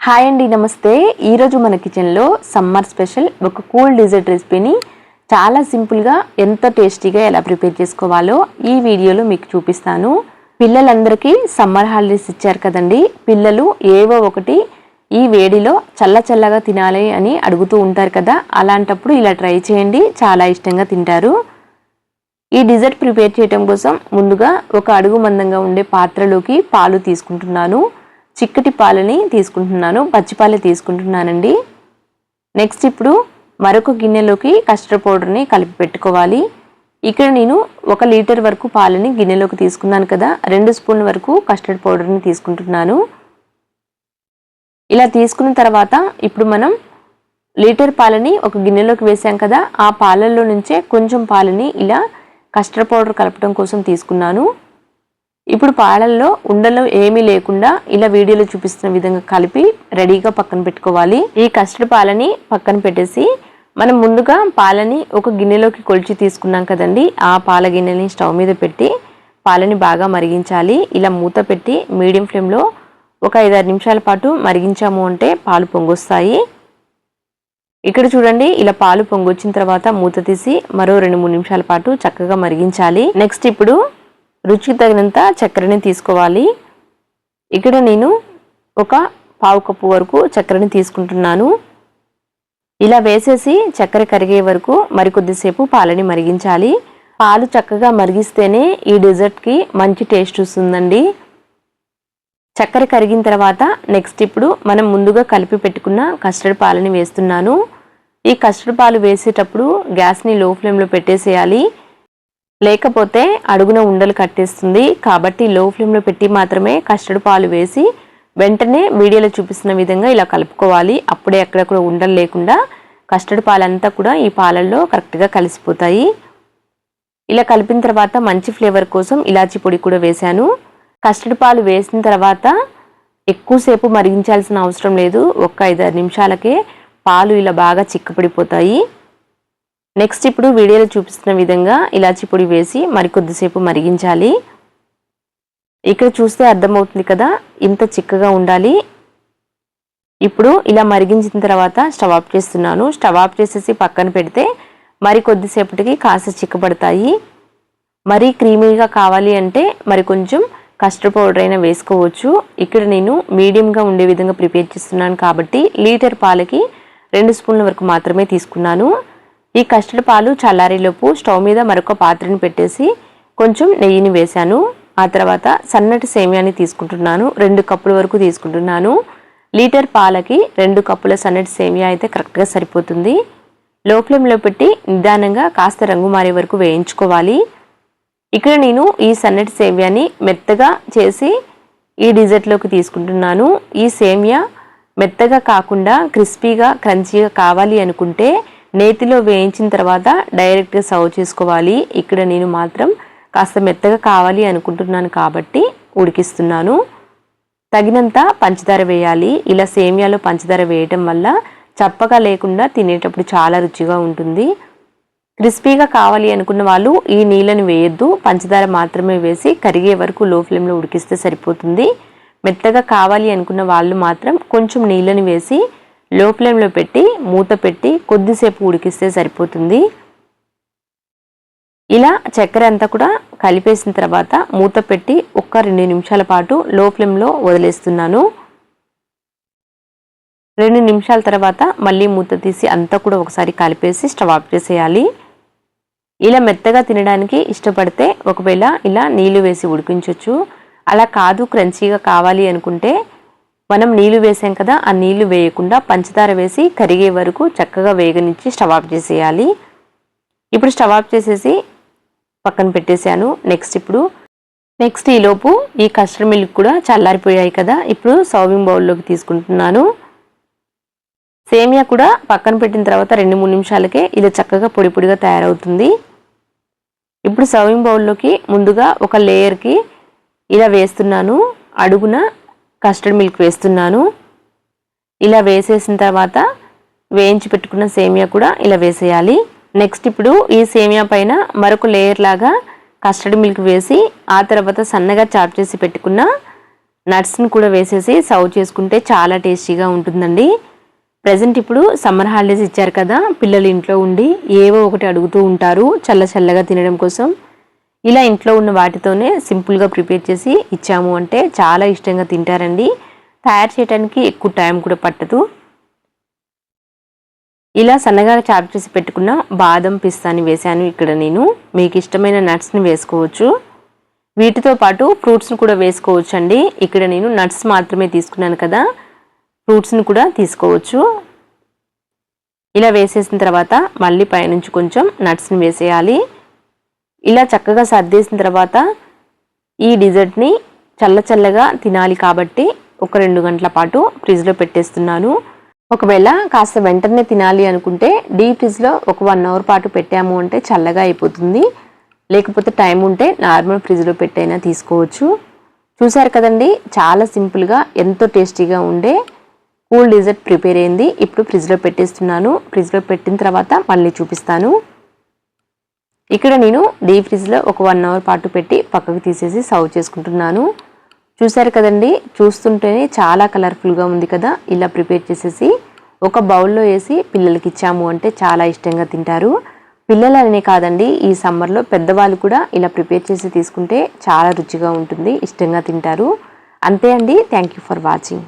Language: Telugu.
హాయ్ అండి, నమస్తే. ఈరోజు మన కిచెన్లో సమ్మర్ స్పెషల్ ఒక కూల్ డిజర్ట్ రెసిపీని చాలా సింపుల్గా ఎంత టేస్టీగా ఎలా ప్రిపేర్ చేసుకోవాలో ఈ వీడియోలో మీకు చూపిస్తాను. పిల్లలందరికీ సమ్మర్ హాలిడేస్ ఇచ్చారు కదండి. పిల్లలు ఏవో ఒకటి ఈ వేడిలో చల్లగా తినాలి అని అడుగుతూ ఉంటారు కదా. అలాంటప్పుడు ఇలా ట్రై చేయండి, చాలా ఇష్టంగా తింటారు. ఈ డిజర్ట్ ప్రిపేర్ చేయడం కోసం ముందుగా ఒక అడుగు మందంగా ఉండే పాత్రలోకి పాలు తీసుకుంటున్నాను. చిక్కటి పాలని తీసుకుంటున్నాను, పచ్చిపాలే తీసుకుంటున్నానండి. నెక్స్ట్ ఇప్పుడు మరొక గిన్నెలోకి కస్టర్డ్ పౌడర్ని కలిపి పెట్టుకోవాలి. ఇక్కడ నేను 1 లీటర్ వరకు పాలని గిన్నెలోకి తీసుకున్నాను కదా, 2 స్పూన్ల వరకు కస్టర్డ్ పౌడర్ని తీసుకుంటున్నాను. ఇలా తీసుకున్న తర్వాత ఇప్పుడు మనం లీటర్ పాలని ఒక గిన్నెలోకి వేసాం కదా, ఆ పాలల్లో నుంచే కొంచెం పాలని ఇలా కస్టర్డ్ పౌడర్ కలపడం కోసం తీసుకున్నాను. ఇప్పుడు పాలల్లో ఉండలు ఏమీ లేకుండా ఇలా వీడియోలో చూపిస్తున్న విధంగా కలిపి రెడీగా పక్కన పెట్టుకోవాలి. ఈ కస్టర్డ్ పాలని పక్కన పెట్టేసి మనం ముందుగా పాలని ఒక గిన్నెలోకి కొలిచి తీసుకున్నాం కదండి, ఆ పాల గిన్నెని స్టవ్ మీద పెట్టి పాలని బాగా మరిగించాలి. ఇలా మూత పెట్టి మీడియం ఫ్లేమ్లో ఒక 5-6 నిమిషాల పాటు మరిగించాము అంటే పాలు పొంగొస్తాయి. ఇక్కడ చూడండి, ఇలా పాలు పొంగొచ్చిన తర్వాత మూత తీసి మరో 2-3 నిమిషాల పాటు చక్కగా మరిగించాలి. నెక్స్ట్ ఇప్పుడు రుచికి తగినంత చక్కెరని తీసుకోవాలి. ఇక్కడ నేను ఒక 1/2 కప్పు వరకు చక్కెరని తీసుకుంటున్నాను. ఇలా వేసేసి చక్కెర కరిగే వరకు మరికొద్దిసేపు పాలని మరిగించాలి. పాలు చక్కగా మరిగిస్తేనే ఈ డెజర్ట్కి మంచి టేస్ట్ వస్తుందండి. చక్కెర కరిగిన తర్వాత నెక్స్ట్ ఇప్పుడు మనం ముందుగా కలిపి పెట్టుకున్న కస్టర్డ్ పాలని వేస్తున్నాను. ఈ కస్టర్డ్ పాలు వేసేటప్పుడు గ్యాస్ని లో ఫ్లేమ్లో పెట్టేసేయాలి, లేకపోతే అడుగున ఉండలు కట్టేస్తుంది. కాబట్టి లో ఫ్లేమ్లో పెట్టి మాత్రమే కస్టర్డ్ పాలు వేసి వెంటనే వీడియోలో చూపిస్తున్న విధంగా ఇలా కలుపుకోవాలి. అప్పుడే అక్కడక్కడ ఉండలు లేకుండా కస్టర్డ్ పాలంతా కూడా ఈ పాలల్లో కరెక్ట్గా కలిసిపోతాయి. ఇలా కలిపిన తర్వాత మంచి ఫ్లేవర్ కోసం ఇలాచీ పొడి కూడా వేశాను. కస్టర్డ్ పాలు వేసిన తర్వాత ఎక్కువసేపు మరిగించాల్సిన అవసరం లేదు, ఒక 5-6 నిమిషాలకే పాలు ఇలా బాగా చిక్కపడిపోతాయి. నెక్స్ట్ ఇప్పుడు వీడియోలో చూపిస్తున్న విధంగా ఇలాచీ పొడి వేసి మరికొద్దిసేపు మరిగించాలి. ఇక్కడ చూస్తే అర్థమవుతుంది కదా, ఇంత చిక్కగా ఉండాలి. ఇప్పుడు ఇలా మరిగించిన తర్వాత స్టవ్ ఆఫ్ చేస్తున్నాను. స్టవ్ ఆఫ్ చేసేసి పక్కన పెడితే మరికొద్దిసేపటికి కాస్త చిక్కబడతాయి. మరీ క్రీమీగా కావాలి అంటే మరి కొంచెం కస్టర్డ్ పౌడర్ అయినా వేసుకోవచ్చు. ఇక్కడ నేను మీడియంగా ఉండే విధంగా ప్రిపేర్ చేస్తున్నాను కాబట్టి లీటర్ పాలకి 2 స్పూన్ల వరకు మాత్రమే తీసుకున్నాను. ఈ కస్టర్డ్ పాలు చల్లారేలోపు స్టవ్ మీద మరొక పాత్రని పెట్టేసి కొంచెం నెయ్యిని వేశాను. ఆ తర్వాత సన్నటి సేమియాని తీసుకుంటున్నాను, 2 కప్పుల వరకు తీసుకుంటున్నాను. లీటర్ పాలకి 2 కప్పుల సన్నటి సేమియా అయితే కరెక్ట్గా సరిపోతుంది. లో ఫ్లేమ్లో పెట్టి నిదానంగా కాస్త రంగు మారే వరకు వేయించుకోవాలి. ఇక్కడ నేను ఈ సన్నటి సేమియాని మెత్తగా చేసి ఈ డిజర్ట్లోకి తీసుకుంటున్నాను. ఈ సేమియా మెత్తగా కాకుండా క్రిస్పీగా క్రంచీగా కావాలి అనుకుంటే నేతిలో వేయించిన తర్వాత డైరెక్ట్గా సర్వ్ చేసుకోవాలి. ఇక్కడ నేను మాత్రం కాస్త మెత్తగా కావాలి అనుకుంటున్నాను కాబట్టి ఉడికిస్తున్నాను. తగినంత పంచదార వేయాలి. ఇలా సేమియాలో పంచదార వేయటం వల్ల చప్పగా లేకుండా తినేటప్పుడు చాలా రుచిగా ఉంటుంది. క్రిస్పీగా కావాలి అనుకున్న వాళ్ళు ఈ నీళ్ళని వేయొద్దు, పంచదార మాత్రమే వేసి కరిగే వరకు లో ఫ్లేమ్లో ఉడికిస్తే సరిపోతుంది. మెత్తగా కావాలి అనుకున్న వాళ్ళు మాత్రం కొంచెం నీళ్ళని వేసి లో ఫ్లేమ్లో పెట్టి మూత పెట్టి కొద్దిసేపు ఉడికిస్తే సరిపోతుంది. ఇలా చక్కెర అంతా కూడా కలిపేసిన తర్వాత మూత పెట్టి ఒక 2 నిమిషాల పాటు లో ఫ్లేమ్లో వదిలేస్తున్నాను. 2 నిమిషాల తర్వాత మళ్ళీ మూత తీసి అంతా కూడా ఒకసారి కలిపేసి స్టవ్ ఆఫ్ చేసేయాలి. ఇలా మెత్తగా తినడానికి ఇష్టపడితే ఒకవేళ ఇలా నీళ్లు వేసి ఉడికించవచ్చు. అలా కాదు క్రంచీగా కావాలి అనుకుంటే మనం నీళ్లు వేసాం కదా, ఆ నీళ్లు వేయకుండా పంచదార వేసి కరిగే వరకు చక్కగా వేగనిచ్చి స్టవ్ ఆఫ్ చేసేయాలి. ఇప్పుడు స్టవ్ ఆఫ్ చేసేసి పక్కన పెట్టేశాను. నెక్స్ట్ ఈలోపు ఈ కస్టర్డ్ మిల్క్ కూడా చల్లారిపోయాయి కదా, ఇప్పుడు సర్వింగ్ బౌల్లోకి తీసుకుంటున్నాను. సేమియా కూడా పక్కన పెట్టిన తర్వాత 2-3 నిమిషాలకే ఇలా చక్కగా పొడి పొడిగా తయారవుతుంది. ఇప్పుడు సర్వింగ్ బౌల్లోకి ముందుగా ఒక లేయర్కి ఇలా వేస్తున్నాను, అడుగున కస్టర్డ్ మిల్క్ వేస్తున్నాను. ఇలా వేసేసిన తర్వాత వేయించి పెట్టుకున్న సేమియా కూడా ఇలా వేసేయాలి. నెక్స్ట్ ఇప్పుడు ఈ సేమియా పైన మరొక లేయర్ లాగా కస్టర్డ్ మిల్క్ వేసి ఆ తర్వాత సన్నగా చాప్ చేసి పెట్టుకున్న నట్స్ని కూడా వేసేసి సర్వ్ చేసుకుంటే చాలా టేస్టీగా ఉంటుందండి. ప్రజెంట్ ఇప్పుడు సమ్మర్ హాలిడేస్ ఇచ్చారు కదా, పిల్లలు ఇంట్లో ఉండి ఏవో ఒకటి అడుగుతూ ఉంటారు చల్లగా తినడం కోసం. ఇలా ఇంట్లో ఉన్న వాటితోనే సింపుల్గా ప్రిపేర్ చేసి ఇచ్చాము అంటే చాలా ఇష్టంగా తింటారండి. తయారు చేయడానికి ఎక్కువ టైం కూడా పట్టదు. ఇలా సన్నగా చాప్ చేసి పెట్టుకున్న బాదం పిస్తాని వేశాను ఇక్కడ నేను. మీకు ఇష్టమైన నట్స్ని వేసుకోవచ్చు. వీటితో పాటు ఫ్రూట్స్ని కూడా వేసుకోవచ్చు అండి. ఇక్కడ నేను నట్స్ మాత్రమే తీసుకున్నాను కదా, ఫ్రూట్స్ని కూడా తీసుకోవచ్చు. ఇలా వేసేసిన తర్వాత మళ్ళీ పైనుంచి కొంచెం నట్స్ని వేసేయాలి. ఇలా చక్కగా సర్దేసిన తర్వాత ఈ డిజర్ట్ని చల్లగా తినాలి కాబట్టి ఒక 2 గంటల పాటు ఫ్రిడ్జ్లో పెట్టేస్తున్నాను. ఒకవేళ కాస్త వెంటనే తినాలి అనుకుంటే డీప్ ఫ్రిడ్జ్లో ఒక 1 అవర్ పాటు పెట్టాము అంటే చల్లగా అయిపోతుంది. లేకపోతే టైం ఉంటే నార్మల్ ఫ్రిడ్జ్లో పెట్టైనా తీసుకోవచ్చు. చూసారు కదండి, చాలా సింపుల్గా ఎంతో టేస్టీగా ఉండే కూల్ డిజర్ట్ ప్రిపేర్ అయింది. ఇప్పుడు ఫ్రిడ్జ్లో పెట్టేస్తున్నాను. ఫ్రిడ్జ్లో పెట్టిన తర్వాత మళ్ళీ చూపిస్తాను. ఇక్కడ నేను డీప్ ఫ్రిడ్జ్లో ఒక 1 అవర్ పాటు పెట్టి పక్కకు తీసేసి సర్వ్ చేసుకుంటున్నాను. చూసారు కదండి, చూస్తుంటేనే చాలా కలర్ఫుల్గా ఉంది కదా. ఇలా ప్రిపేర్ చేసేసి ఒక బౌల్లో వేసి పిల్లలకి ఇచ్చాము అంటే చాలా ఇష్టంగా తింటారు. పిల్లలనే కాదండి, ఈ సమ్మర్లో పెద్దవాళ్ళు కూడా ఇలా ప్రిపేర్ చేసి తీసుకుంటే చాలా రుచిగా ఉంటుంది, ఇష్టంగా తింటారు. అంతే అండి. Thank you for watching.